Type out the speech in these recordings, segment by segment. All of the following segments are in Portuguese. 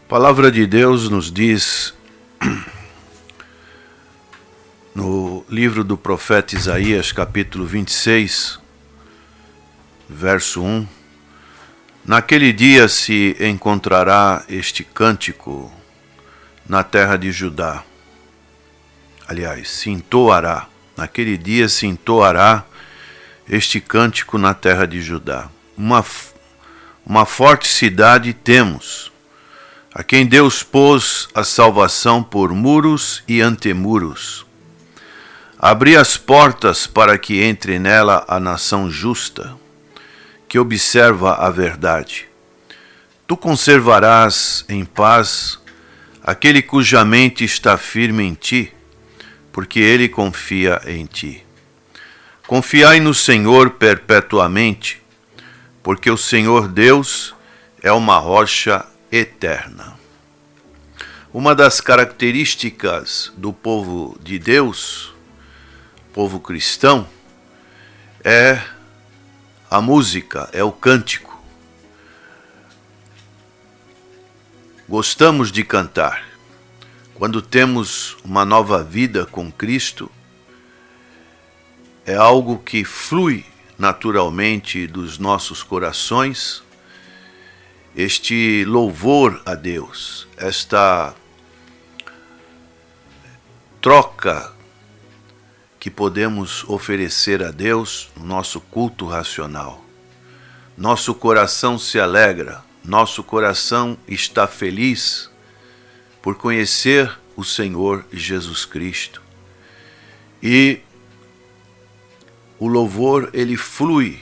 A palavra de Deus nos diz, no livro do profeta Isaías, capítulo 26, verso 1, naquele dia se encontrará este cântico na terra de Judá. Aliás, se entoará, naquele dia se entoará este cântico na terra de Judá. Uma forte cidade temos, a quem Deus pôs a salvação por muros e antemuros. Abri as portas para que entre nela a nação justa, que observa a verdade. Tu conservarás em paz aquele cuja mente está firme em ti, porque ele confia em ti. Confiai no Senhor perpetuamente, porque o Senhor Deus é uma rocha eterna. Uma das características do povo de Deus, povo cristão, é a música, é o cântico. Gostamos de cantar. Quando temos uma nova vida com Cristo, é algo que flui naturalmente dos nossos corações, este louvor a Deus, esta troca que podemos oferecer a Deus no nosso culto racional. Nosso coração se alegra, nosso coração está feliz por conhecer o Senhor Jesus Cristo. E o louvor, ele flui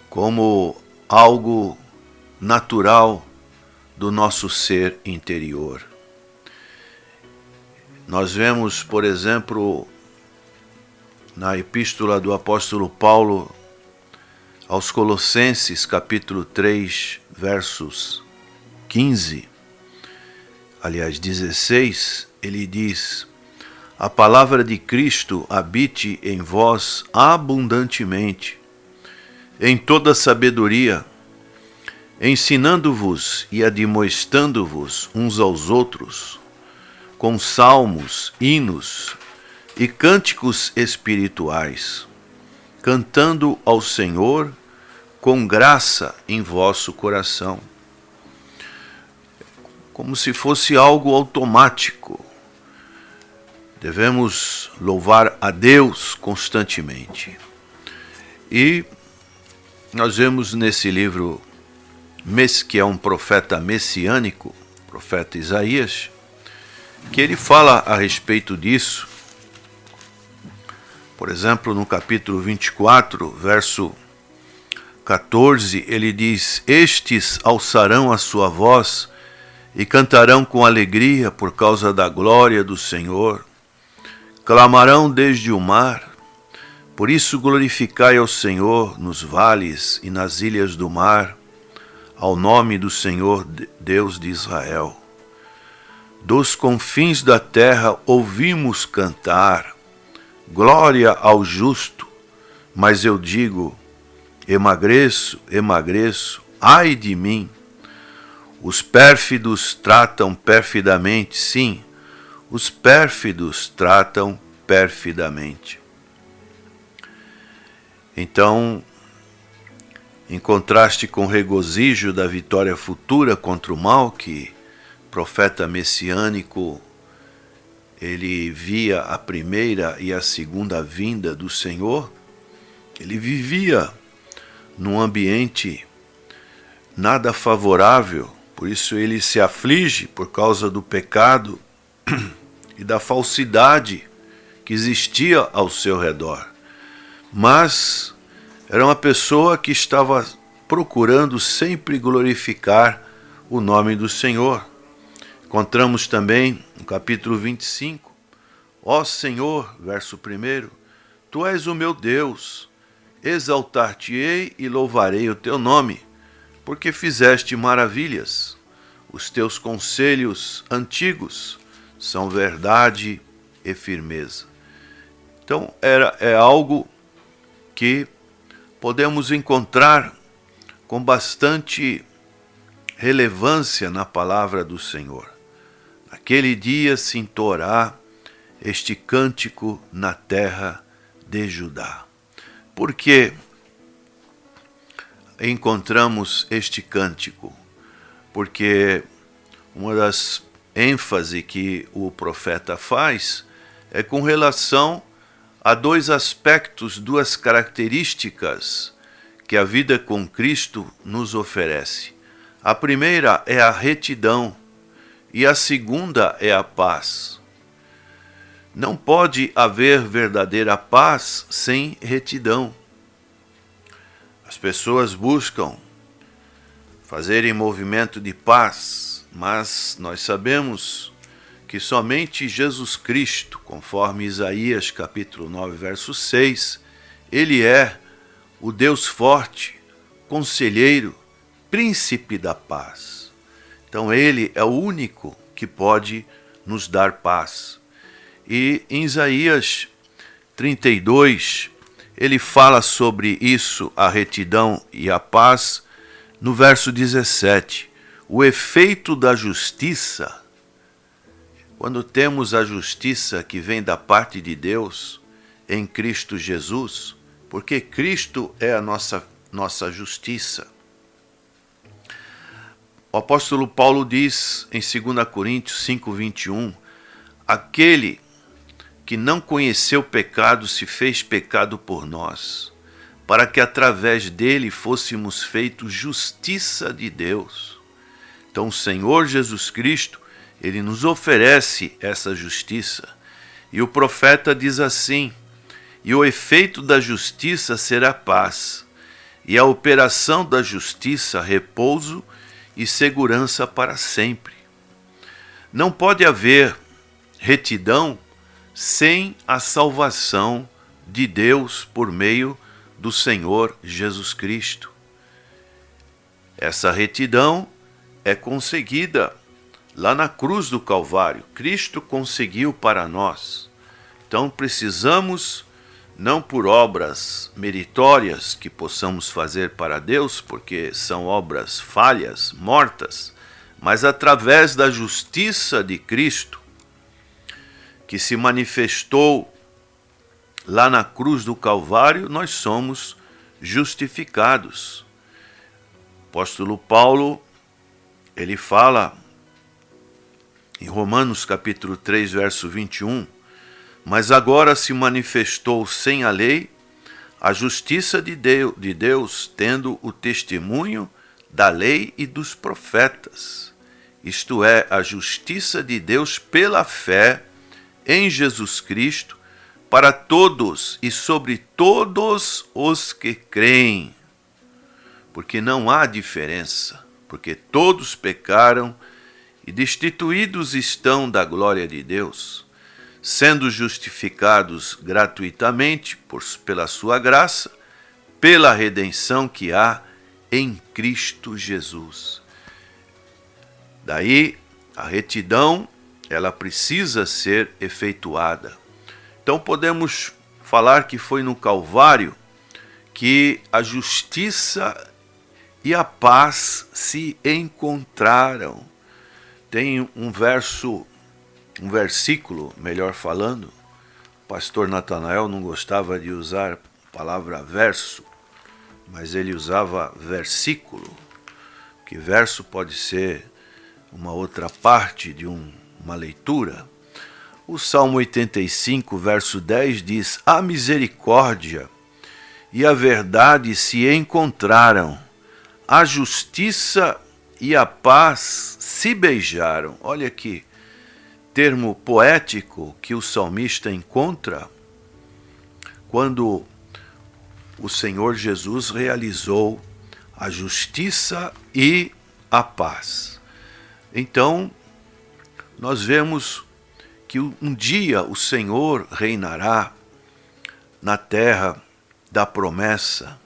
como algo natural do nosso ser interior. Nós vemos, por exemplo, na epístola do apóstolo Paulo aos Colossenses, capítulo 3, versos 16, ele diz: a palavra de Cristo habite em vós abundantemente, em toda sabedoria, ensinando-vos e admoestando-vos uns aos outros, com salmos, hinos e cânticos espirituais, cantando ao Senhor com graça em vosso coração. Como se fosse algo automático. Devemos louvar a Deus constantemente. E nós vemos nesse livro, que é um profeta messiânico, profeta Isaías, que ele fala a respeito disso. Por exemplo, no capítulo 24, verso 14, ele diz: estes alçarão a sua voz e cantarão com alegria por causa da glória do Senhor. Clamarão desde o mar. Por isso glorificai ao Senhor nos vales e nas ilhas do mar, ao nome do Senhor Deus de Israel. Dos confins da terra ouvimos cantar, glória ao justo, mas eu digo, emagreço, emagreço, ai de mim. Os pérfidos tratam perfidamente, sim, os pérfidos tratam perfidamente. Então, em contraste com o regozijo da vitória futura contra o mal, que o profeta messiânico, ele via a primeira e a segunda vinda do Senhor, ele vivia num ambiente nada favorável, por isso ele se aflige por causa do pecado e da falsidade que existia ao seu redor. Mas era uma pessoa que estava procurando sempre glorificar o nome do Senhor. Encontramos também no capítulo 25, ó Senhor, verso 1, Tu és o meu Deus, exaltar-te-ei e louvarei o teu nome, porque fizeste maravilhas. Os teus conselhos antigos são verdade e firmeza. Então, é algo que podemos encontrar com bastante relevância na palavra do Senhor. Naquele dia se entoará este cântico na terra de Judá. Por que encontramos este cântico? Porque uma das ênfases que o profeta faz é com relação a dois aspectos, duas características que a vida com Cristo nos oferece. A primeira é a retidão e a segunda é a paz. Não pode haver verdadeira paz sem retidão. As pessoas buscam fazerem movimento de paz, mas nós sabemos que somente Jesus Cristo, conforme Isaías capítulo 9, verso 6, Ele é o Deus forte, conselheiro, príncipe da paz. Então Ele é o único que pode nos dar paz. E em Isaías 32, ele fala sobre isso, a retidão e a paz, no verso 17. O efeito da justiça, quando temos a justiça que vem da parte de Deus em Cristo Jesus, porque Cristo é a nossa justiça. O apóstolo Paulo diz em 2 Coríntios 5:21, aquele que não conheceu pecado se fez pecado por nós, para que através dele fôssemos feitos justiça de Deus. Então o Senhor Jesus Cristo, ele nos oferece essa justiça. E o profeta diz assim, e o efeito da justiça será paz, e a operação da justiça repouso e segurança para sempre. Não pode haver retidão sem a salvação de Deus por meio do Senhor Jesus Cristo. Essa retidão é conseguida lá na cruz do Calvário. Cristo conseguiu para nós. Então precisamos, não por obras meritórias que possamos fazer para Deus, porque são obras falhas, mortas, mas através da justiça de Cristo, que se manifestou lá na cruz do Calvário, nós somos justificados. O apóstolo Paulo, ele fala em Romanos capítulo 3, verso 21, mas agora se manifestou sem a lei a justiça de Deus, tendo o testemunho da lei e dos profetas, isto é, a justiça de Deus pela fé em Jesus Cristo, para todos e sobre todos os que creem. Porque não há diferença, porque todos pecaram e destituídos estão da glória de Deus, sendo justificados gratuitamente pela sua graça, pela redenção que há em Cristo Jesus. Daí a retidão, ela precisa ser efetuada. Então podemos falar que foi no Calvário que a justiça e a paz se encontraram. Tem um versículo, melhor falando, o pastor Natanael não gostava de usar a palavra verso, mas ele usava versículo, que verso pode ser uma outra parte de uma leitura. O Salmo 85, verso 10 diz, a misericórdia e a verdade se encontraram, a justiça e a paz se beijaram. Olha aqui, termo poético que o salmista encontra quando o Senhor Jesus realizou a justiça e a paz. Então, nós vemos que um dia o Senhor reinará na terra da promessa,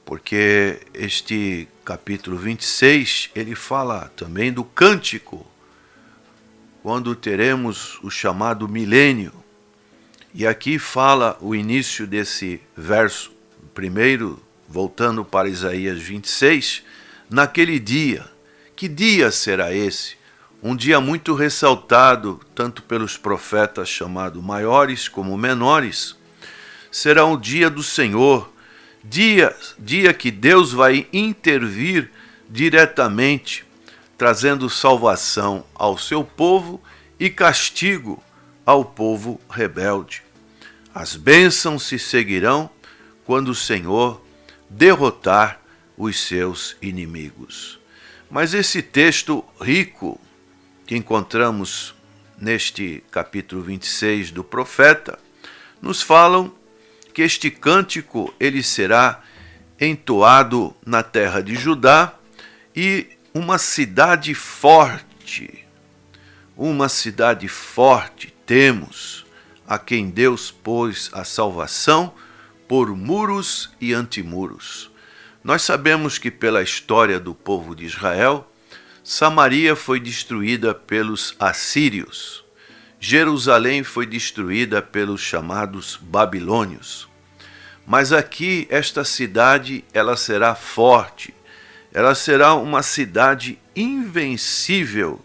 porque este capítulo 26, ele fala também do cântico, quando teremos o chamado milênio. E aqui fala o início desse verso, primeiro, voltando para Isaías 26, naquele dia Que dia será esse? Um dia muito ressaltado, tanto pelos profetas chamados maiores como menores. Será o dia do Senhor, dia que Deus vai intervir diretamente, trazendo salvação ao seu povo e castigo ao povo rebelde. As bênçãos se seguirão quando o Senhor derrotar os seus inimigos. Mas esse texto rico que encontramos neste capítulo 26 do profeta, nos falam que este cântico ele será entoado na terra de Judá e uma cidade forte temos, a quem Deus pôs a salvação por muros e antimuros. Nós sabemos que pela história do povo de Israel, Samaria foi destruída pelos assírios. Jerusalém foi destruída pelos chamados babilônios. Mas aqui, esta cidade, ela será forte. Ela será uma cidade invencível.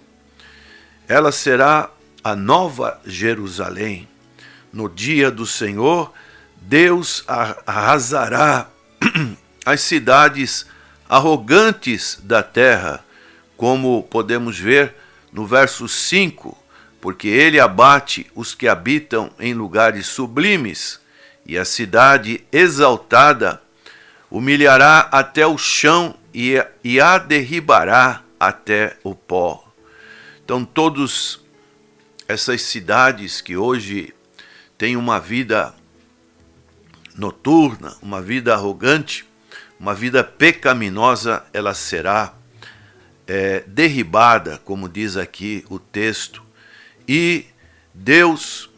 Ela será a nova Jerusalém. No dia do Senhor, Deus arrasará as cidades arrogantes da terra, como podemos ver no verso 5, porque ele abate os que habitam em lugares sublimes, e a cidade exaltada humilhará até o chão e a derribará até o pó. Então, todas essas cidades que hoje têm uma vida noturna, uma vida arrogante, uma vida pecaminosa, ela será derribada, como diz aqui o texto, e Deus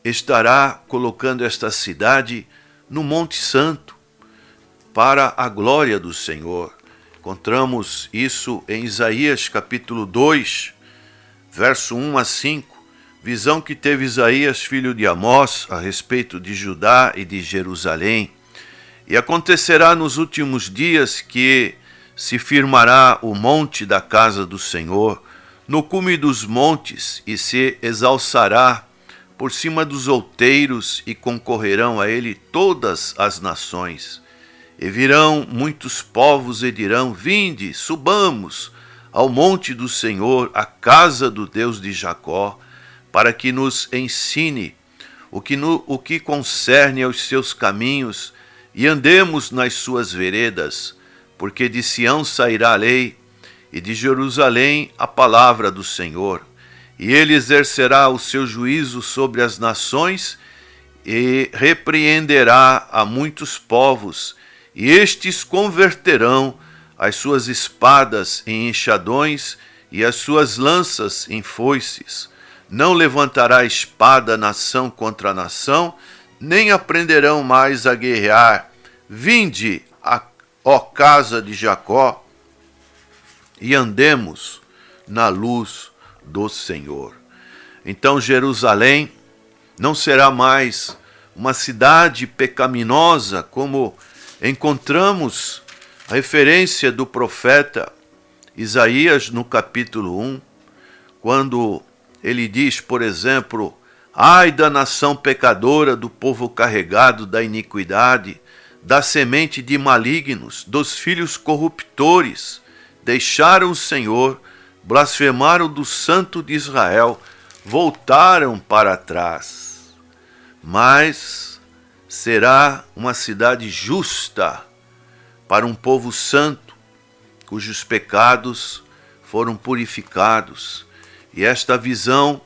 estará colocando esta cidade no Monte Santo para a glória do Senhor. Encontramos isso em Isaías capítulo 2, verso 1 a 5, visão que teve Isaías, filho de Amós, a respeito de Judá e de Jerusalém. E acontecerá nos últimos dias que se firmará o monte da casa do Senhor no cume dos montes e se exalçará por cima dos outeiros e concorrerão a ele todas as nações. E virão muitos povos e dirão: vinde, subamos ao monte do Senhor, à casa do Deus de Jacó, para que nos ensine o que concerne aos seus caminhos e andemos nas suas veredas. Porque de Sião sairá a lei, e de Jerusalém a palavra do Senhor. E ele exercerá o seu juízo sobre as nações, e repreenderá a muitos povos, e estes converterão as suas espadas em enxadões, e as suas lanças em foices. Não levantará espada nação contra nação, nem aprenderão mais a guerrear. Vinde, ó casa de Jacó, e andemos na luz do Senhor. Então Jerusalém não será mais uma cidade pecaminosa, como encontramos a referência do profeta Isaías no capítulo 1, quando ele diz, por exemplo: ai da nação pecadora, do povo carregado da iniquidade, da semente de malignos, dos filhos corruptores, deixaram o Senhor, blasfemaram do Santo de Israel, voltaram para trás. Mas será uma cidade justa para um povo santo, cujos pecados foram purificados. E esta visão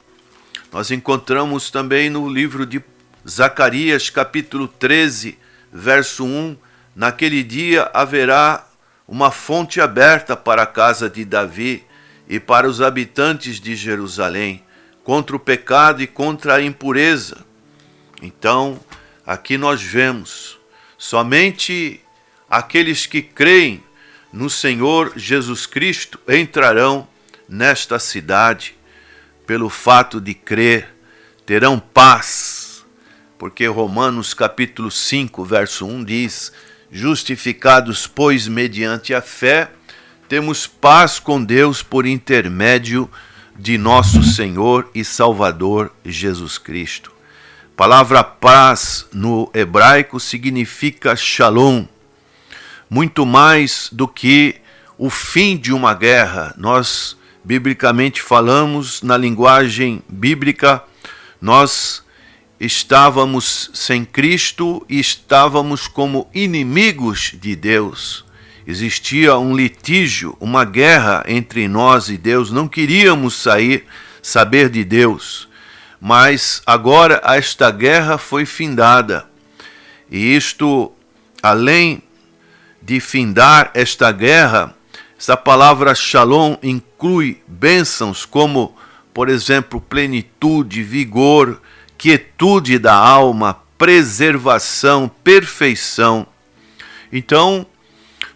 nós encontramos também no livro de Zacarias, capítulo 13, verso 1, naquele dia haverá uma fonte aberta para a casa de Davi e para os habitantes de Jerusalém, contra o pecado e contra a impureza. Então, aqui nós vemos, somente aqueles que creem no Senhor Jesus Cristo entrarão nesta cidade. Pelo fato de crer, terão paz, porque Romanos capítulo 5, verso 1 diz: justificados, pois, mediante a fé, temos paz com Deus por intermédio de nosso Senhor e Salvador Jesus Cristo. A palavra paz no hebraico significa shalom, muito mais do que o fim de uma guerra. Nós, biblicamente falamos, na linguagem bíblica, nós estávamos sem Cristo e estávamos como inimigos de Deus. Existia um litígio, uma guerra entre nós e Deus. Não queríamos saber de Deus. Mas agora esta guerra foi findada. E isto, além de findar esta guerra, essa palavra shalom inclui bênçãos como, por exemplo, plenitude, vigor, quietude da alma, preservação, perfeição. Então,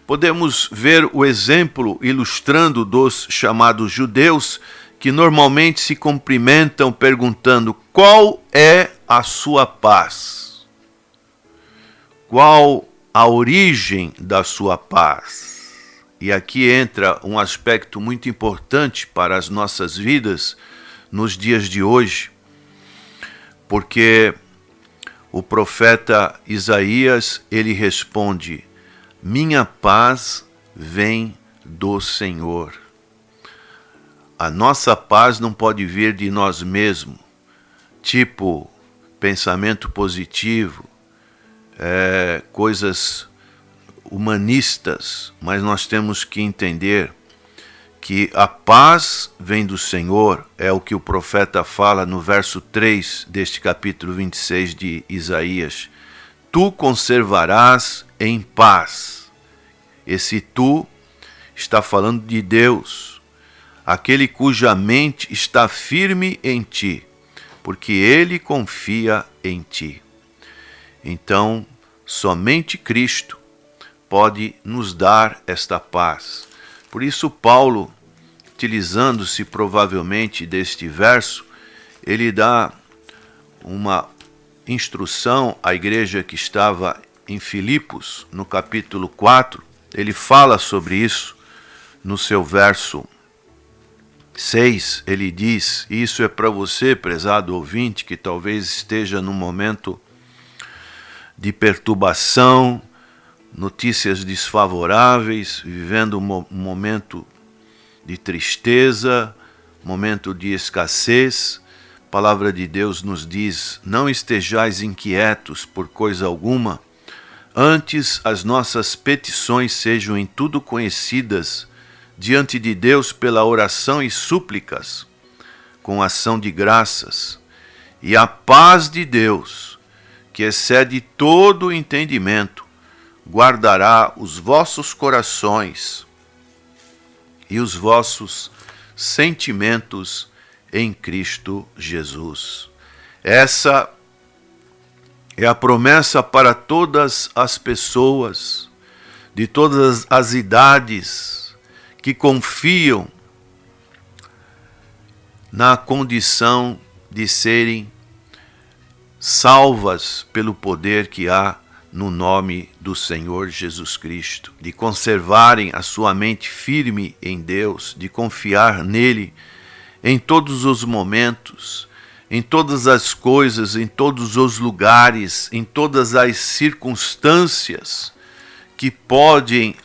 podemos ver o exemplo ilustrando dos chamados judeus, que normalmente se cumprimentam perguntando: qual é a sua paz? Qual a origem da sua paz? E aqui entra um aspecto muito importante para as nossas vidas nos dias de hoje, porque o profeta Isaías, ele responde: minha paz vem do Senhor. A nossa paz não pode vir de nós mesmos, tipo pensamento positivo, coisas humanistas, mas nós temos que entender que a paz vem do Senhor, é o que o profeta fala no verso 3 deste capítulo 26 de Isaías. Tu conservarás em paz. Esse tu está falando de Deus, aquele cuja mente está firme em ti, porque ele confia em ti. Então, somente Cristo pode nos dar esta paz. Por isso, Paulo, utilizando-se provavelmente deste verso, ele dá uma instrução à igreja que estava em Filipos, no capítulo 4, ele fala sobre isso no seu verso 6, ele diz, e isso é para você, prezado ouvinte, que talvez esteja num momento de perturbação, notícias desfavoráveis, vivendo um momento de tristeza, momento de escassez. A palavra de Deus nos diz: não estejais inquietos por coisa alguma, antes as nossas petições sejam em tudo conhecidas diante de Deus pela oração e súplicas, com ação de graças, e a paz de Deus, que excede todo o entendimento, guardará os vossos corações e os vossos sentimentos em Cristo Jesus. Essa é a promessa para todas as pessoas, de todas as idades, que confiam na condição de serem salvas pelo poder que há no nome do Senhor Jesus Cristo, de conservarem a sua mente firme em Deus, de confiar nele em todos os momentos, em todas as coisas, em todos os lugares, em todas as circunstâncias que podem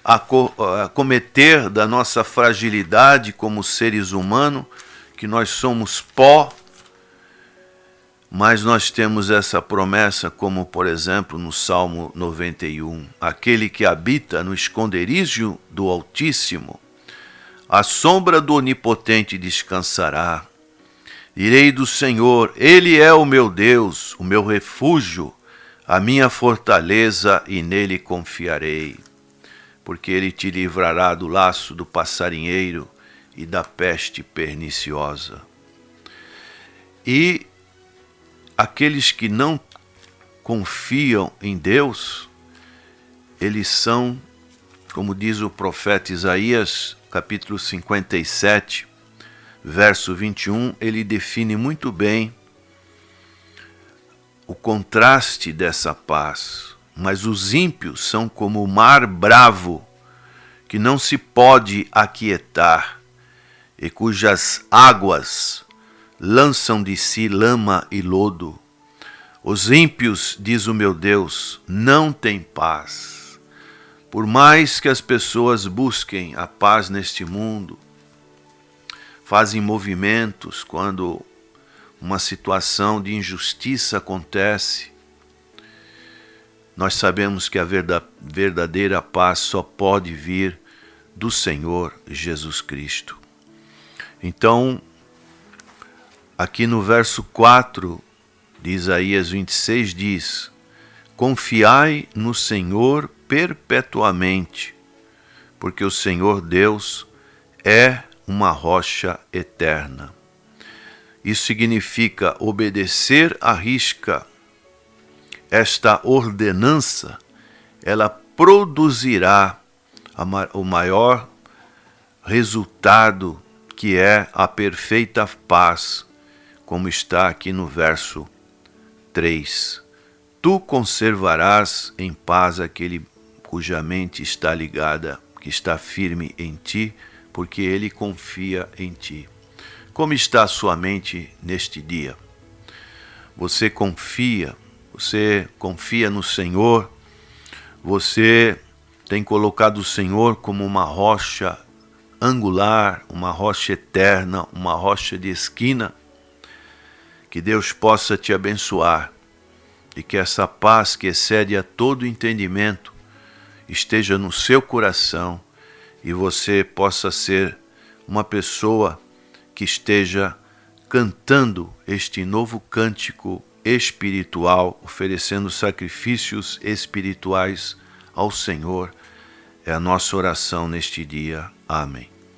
acometer da nossa fragilidade como seres humanos, que nós somos pó, mas nós temos essa promessa, como por exemplo no Salmo 91, aquele que habita no esconderijo do Altíssimo, à sombra do Onipotente descansará. Direi do Senhor, Ele é o meu Deus, o meu refúgio, a minha fortaleza, e nele confiarei. Porque Ele te livrará do laço do passarinheiro e da peste perniciosa. E aqueles que não confiam em Deus, eles são, como diz o profeta Isaías, capítulo 57, verso 21, ele define muito bem o contraste dessa paz. Mas os ímpios são como o mar bravo, que não se pode aquietar e cujas águas lançam de si lama e lodo. Os ímpios, diz o meu Deus, não têm paz. Por mais que as pessoas busquem a paz neste mundo, fazem movimentos quando uma situação de injustiça acontece, nós sabemos que a verdadeira paz só pode vir do Senhor Jesus Cristo. Então, aqui no verso 4 de Isaías 26 diz: confiai no Senhor perpetuamente, porque o Senhor Deus é uma rocha eterna. Isso significa obedecer à risca. Esta ordenança, ela produzirá o maior resultado, que é a perfeita paz, como está aqui no verso 3. Tu conservarás em paz aquele cuja mente está ligada, que está firme em ti, porque ele confia em ti. Como está a sua mente neste dia? Você confia no Senhor? Você tem colocado o Senhor como uma rocha angular, uma rocha eterna, uma rocha de esquina? Que Deus possa te abençoar e que essa paz que excede a todo entendimento esteja no seu coração e você possa ser uma pessoa que esteja cantando este novo cântico espiritual, oferecendo sacrifícios espirituais ao Senhor. É a nossa oração neste dia. Amém.